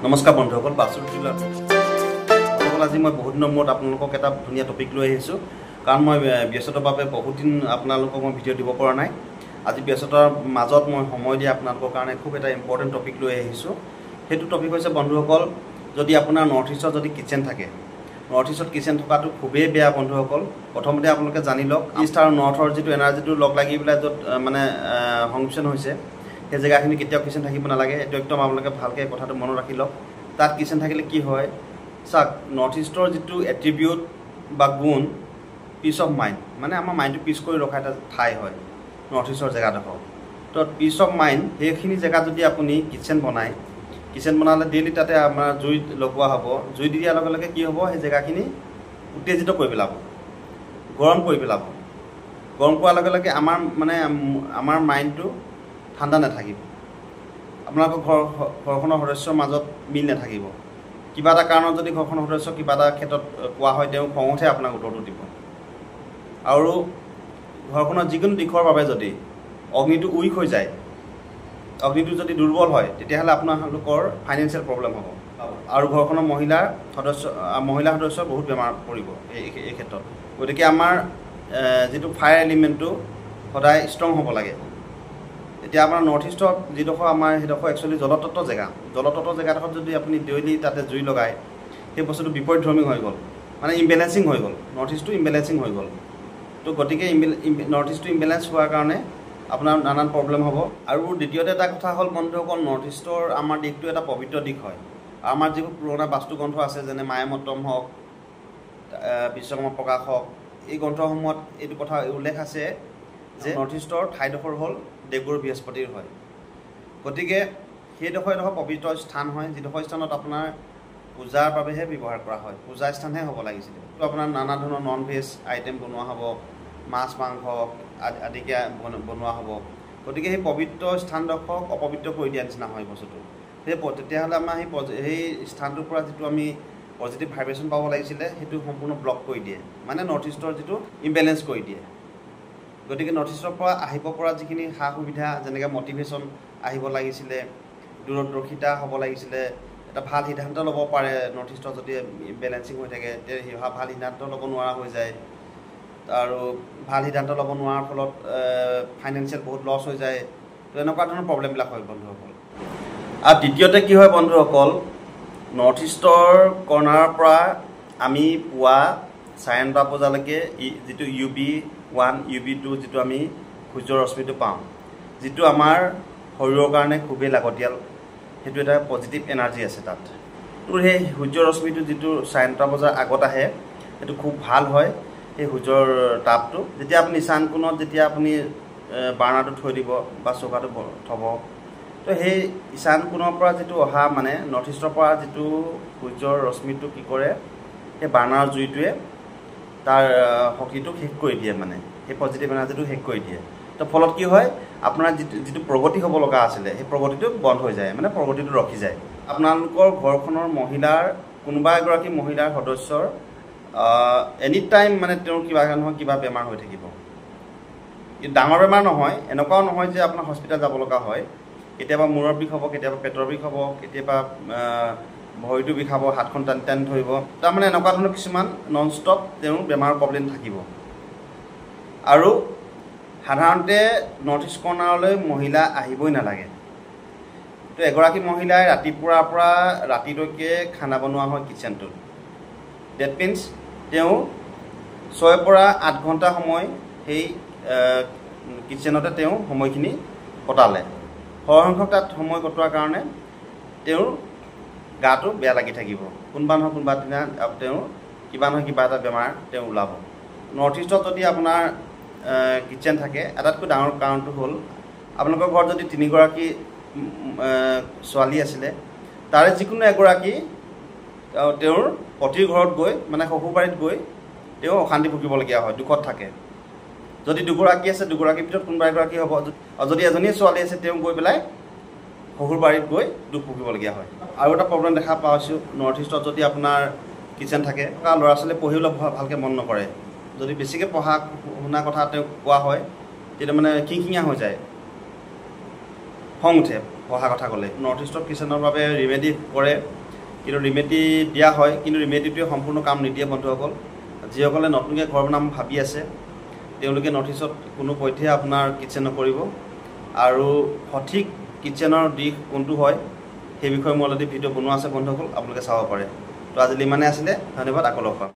নমস্কাৰ বন্ধুসকল, বাছুৰ জিলাৰ আজি মই বহুত দিনৰ মূৰত আপোনালোকক এটা ধুনীয়া টপিক লৈ আহিছোঁ। কাৰণ মই ব্যস্ততাৰ বাবে বহুত দিন আপোনালোকক মই ভিডিঅ' দিব পৰা নাই। আজি ব্যস্ততাৰ মাজত মই সময় দি আপোনালোকৰ কাৰণে খুব এটা ইম্পৰ্টেণ্ট টপিক লৈ আহিছোঁ। সেইটো টপিক হৈছে বন্ধুসকল, যদি আপোনাৰ নৰ্থ ইষ্টত যদি কিচেন থাকে, নৰ্থ ইষ্টত কিচেন থকাটো খুবেই বেয়া বন্ধুসকল। প্ৰথমতে আপোনালোকে জানি লওক, ইষ্ট আৰু নৰ্থৰ যিটো এনাৰ্জিটো লগ লাগি পেলাই য'ত মানে সংমিশ্ৰণ হৈছে, সেই জেগাখিনি কেতিয়াও কিচেন থাকিব নালাগে। এইটো একদম আপোনালোকে ভালকৈ কথাটো মনত ৰাখি লওক। তাত কিচেন থাকিলে কি হয় চাওক, নৰ্থ ইষ্টৰ যিটো এট্ৰিবিউট বা গুণ, পিচ অফ মাইণ্ড, মানে আমাৰ মাইণ্ডটো পিচ কৰি ৰখা এটা ঠাই হয় নৰ্থ ইষ্টৰ জেগাডোখৰ। তো পিচ অফ মাইণ্ড, সেইখিনি জেগাত যদি আপুনি কিচেন বনায়, কিচেন বনালে ডেইলি তাতে আমাৰ জুই লগোৱা হ'ব। জুই দিয়াৰ লগে লগে কি হ'ব, সেই জেগাখিনি উত্তেজিত কৰি পেলাব, গৰম কৰি পেলাব। গৰম কৰাৰ লগে লগে আমাৰ মাইণ্ডটো ঠাণ্ডা নাথাকিব। আপোনালোকৰ ঘৰখনৰ সদস্যৰ মাজত মিল নাথাকিব। কিবা এটা কাৰণত যদি ঘৰখনৰ সদস্য কিবা এটা ক্ষেত্ৰত কোৱা হয়, তেওঁ খঙতহে আপোনাক উত্তৰটো দিব। আৰু ঘৰখনৰ যিকোনো দিশৰ বাবে যদি অগ্নিটো উইক হৈ যায়, অগ্নিটো যদি দুৰ্বল হয়, তেতিয়াহ'লে আপোনালোকৰ ফাইনেন্সিয়েল প্ৰব্লেম হ'ব। আৰু ঘৰখনৰ মহিলা সদস্যৰ বহুত বেমাৰ পৰিব এই ক্ষেত্ৰত। গতিকে আমাৰ যিটো ফায়াৰ এলিমেণ্টটো সদায় ষ্ট্ৰং হ'ব লাগে। এতিয়া আপোনাৰ নৰ্থ ইষ্টত যিডোখৰ আমাৰ সেইডোখৰ একচুৱেলি জলতত্ত্ব জেগা, জলতত্ত্ব জেগাডোখৰত যদি আপুনি ডেইলি তাতে জুই লগায়, সেই বস্তুটো বিপৰীতধৰ্মী হৈ গ'ল, মানে ইম্বেলেঞ্চিং হৈ গ'ল। নৰ্থ ইষ্টটো ইম্বেলেঞ্চিং হৈ গ'ল। তো গতিকে নৰ্থ ইষ্টটো ইম্বেলেঞ্চ হোৱাৰ কাৰণে আপোনাৰ নানান প্ৰব্লেম হ'ব। আৰু দ্বিতীয়তে এটা কথা হ'ল বন্ধুসকল, নৰ্থ ইষ্টৰ আমাৰ দিশটো এটা পবিত্ৰ দিশ হয়। আমাৰ যিবোৰ পুৰণা বাস্তুগ্ৰন্থ আছে, যেনে মায়ামত্তম হওক, বিশ্বকৰ্মা প্ৰকাশ হওক, এই গ্ৰন্থসমূহত এইটো কথা উল্লেখ আছে যে নৰ্থ ইষ্টৰ ঠাইডোখৰ হ'ল দেৱগুৰু বৃহস্পতিৰ হয়। গতিকে সেইডোখৰ এডোখৰ পবিত্ৰ স্থান হয়, যিডোখৰ স্থানত আপোনাৰ পূজাৰ বাবেহে ব্যৱহাৰ কৰা হয়, পূজাৰ স্থানহে হ'ব লাগিছিলে। তো আপোনাৰ নানা ধৰণৰ নন ভেজ আইটেম বনোৱা হ'ব, মাছ মাংস আদিকে বনোৱা হ'ব। গতিকে সেই পবিত্ৰ স্থানডোখৰক অপবিত্ৰ কৰি দিয়া নিচিনা হয় বস্তুটো। তেতিয়াহ'লে আমাৰ সেই স্থানটোৰ পৰা যিটো আমি পজিটিভ ভাইব্ৰেশ্যন পাব লাগিছিলে, সেইটো সম্পূৰ্ণ ব্লক কৰি দিয়ে, মানে নৰ্থ ইষ্টৰ যিটো ইম্বেলেঞ্চ কৰি দিয়ে। গতিকে নৰ্থ ইষ্টৰ পৰা আহিব পৰা যিখিনি সা সুবিধা, যেনেকৈ মটিভেশ্যন আহিব লাগিছিলে, দূৰদৰ্শিতা হ'ব লাগিছিলে, এটা ভাল সিদ্ধান্ত ল'ব পাৰে নৰ্থ ইষ্টত যদি বেলেঞ্চিং হৈ থাকে, তেতিয়া ভাল সিদ্ধান্ত ল'ব নোৱাৰা হৈ যায়। আৰু ভাল সিদ্ধান্ত ল'ব নোৱাৰাৰ ফলত ফাইনেন্সিয়েল বহুত লছ হৈ যায়। তো এনেকুৱা ধৰণৰ প্ৰব্লেমবিলাক হয় বন্ধুসকল। আৰু দ্বিতীয়তে কি হয় বন্ধুসকল, নৰ্থ ইষ্টৰ কৰ্ণাৰৰ পৰা আমি পুৱা 9:30 বজালৈকে যিটো UV1 UV2 যিটো আমি সূৰ্যৰ ৰশ্মিটো পাওঁ, যিটো আমাৰ শৰীৰৰ কাৰণে খুবেই লাগতিয়াল, সেইটো এটা পজিটিভ এনাৰ্জি আছে তাত। তোৰ সেই সূৰ্যৰ ৰশ্মিটো যিটো 9:30 বজাৰ আগত আহে, সেইটো খুব ভাল হয়। সেই সূৰ্যৰ তাপটো যেতিয়া আপুনি ঈশান কোণত যেতিয়া আপুনি বাৰ্ণাৰটো থৈ দিব বা চৌকাটো থ'ব, তো সেই ঈশান কোণৰ পৰা যিটো অহা, মানে নৰ্থ ইষ্টৰ পৰা যিটো সূৰ্যৰ ৰশ্মিটো কি কৰে, সেই বাৰ্ণাৰৰ জুইটোৱে তাৰ শক্তিটো শেষ কৰি দিয়ে, মানে সেই পজিটিভ এনাৰ্জিটো শেষ কৰি দিয়ে। তো ফলত কি হয়, আপোনাৰ যিটো প্ৰগতি হ'ব লগা আছিলে, সেই প্ৰগতিটো বন্ধ হৈ যায়, মানে প্ৰগতিটো ৰখি যায়। আপোনালোকৰ ঘৰখনৰ কোনোবা এগৰাকী মহিলাৰ সদস্যৰ এনি টাইম মানে তেওঁৰ কিবা নহয় কিবা বেমাৰ হৈ থাকিব। ডাঙৰ বেমাৰ নহয়, এনেকুৱাও নহয় যে আপোনাৰ হস্পিটেল যাব লগা হয়। কেতিয়াবা মূৰৰ বিষ হ'ব, কেতিয়াবা পেটৰ বিষ হ'ব, কেতিয়াবা ভৰিটো বিষাব, হাতখন টানি টানি ধৰিব। তাৰমানে এনেকুৱা ধৰণৰ কিছুমান নন ষ্টপ তেওঁৰ বেমাৰৰ প্ৰব্লেম থাকিব। আৰু সাধাৰণতে নৰ্থ ইষ্ট কৰ্ণাৰলৈ মহিলা আহিবই নালাগে। তো এগৰাকী মহিলাই ৰাতিপুৱাৰ পৰা ৰাতিলৈকে খানা বনোৱা হয় কিচেনটোত। ডেট মিনছ তেওঁ 6 পৰা 8 ঘণ্টা সময় সেই কিচেনতে তেওঁ সময়খিনি কটালে। সৰহসংখ্যক তাত সময় কটোৱাৰ কাৰণে তেওঁৰ গাটো বেয়া লাগি থাকিব। কোনোবা নহয় কোনোবা দিনা তেওঁ কিবা নহয় কিবা এটা বেমাৰ তেওঁ ওলাব। নৰ্থ ইষ্টত যদি আপোনাৰ কিচেন থাকে, আটাইতকৈ ডাঙৰ কাৰণটো হ'ল, আপোনালোকৰ ঘৰত যদি 3গৰাকী ছোৱালী আছিলে, তাৰে যিকোনো এগৰাকী তেওঁৰ পতিৰ ঘৰত গৈ, মানে শ্বশুৰবাৰীত গৈ তেওঁ অশান্তি ভুগিবলগীয়া হয়, দুখত থাকে। যদি 2গৰাকী আছে, 2গৰাকীৰ ভিতৰত কোনোবা এগৰাকী হ'ব। যদি এজনীয়ে ছোৱালী আছে, তেওঁ গৈ পেলাই শ্বশুৰবাৰীত গৈ দুখ ভুগিবলগীয়া হয়। আৰু এটা প্ৰব্লেম দেখা পাইছোঁ, নৰ্থ ইষ্টত যদি আপোনাৰ কিচেন থাকে, ল'ৰা ছোৱালীয়ে পঢ়িবলৈ ভালকৈ মন নকৰে। যদি বেছিকৈ পঢ়া শুনা কথা তেওঁক কোৱা হয়, তেতিয়া মানে খিংখিঙীয়া হৈ যায়, খং উঠে। অহা কথা ক'লে নৰ্থ ইষ্টৰ কিচেনৰ বাবে ৰিমেডি কৰে কিন্তু ৰিমেডি দিয়া হয় কিন্তু ৰিমেডিটোৱে সম্পূৰ্ণ কাম নিদিয়ে বন্ধুসকল যিসকলে নতুনকৈ ঘৰ বনাম ভাবি আছে তেওঁলোকে নৰ্থ ইষ্টত কোনো পধ্যে আপোনাৰ কিচেন নকৰিব আৰু সঠিক কিচেনৰ দিশ কোনটো হয় সেই বিষয়ে মই অলৰেডি ভিডিঅ' বনোৱা আছে বন্ধুসকল আপোনালোকে চাব পাৰে তো আজিলৈ ইমানেই আছিলে ধন্যবাদ আকৌ লগ পাম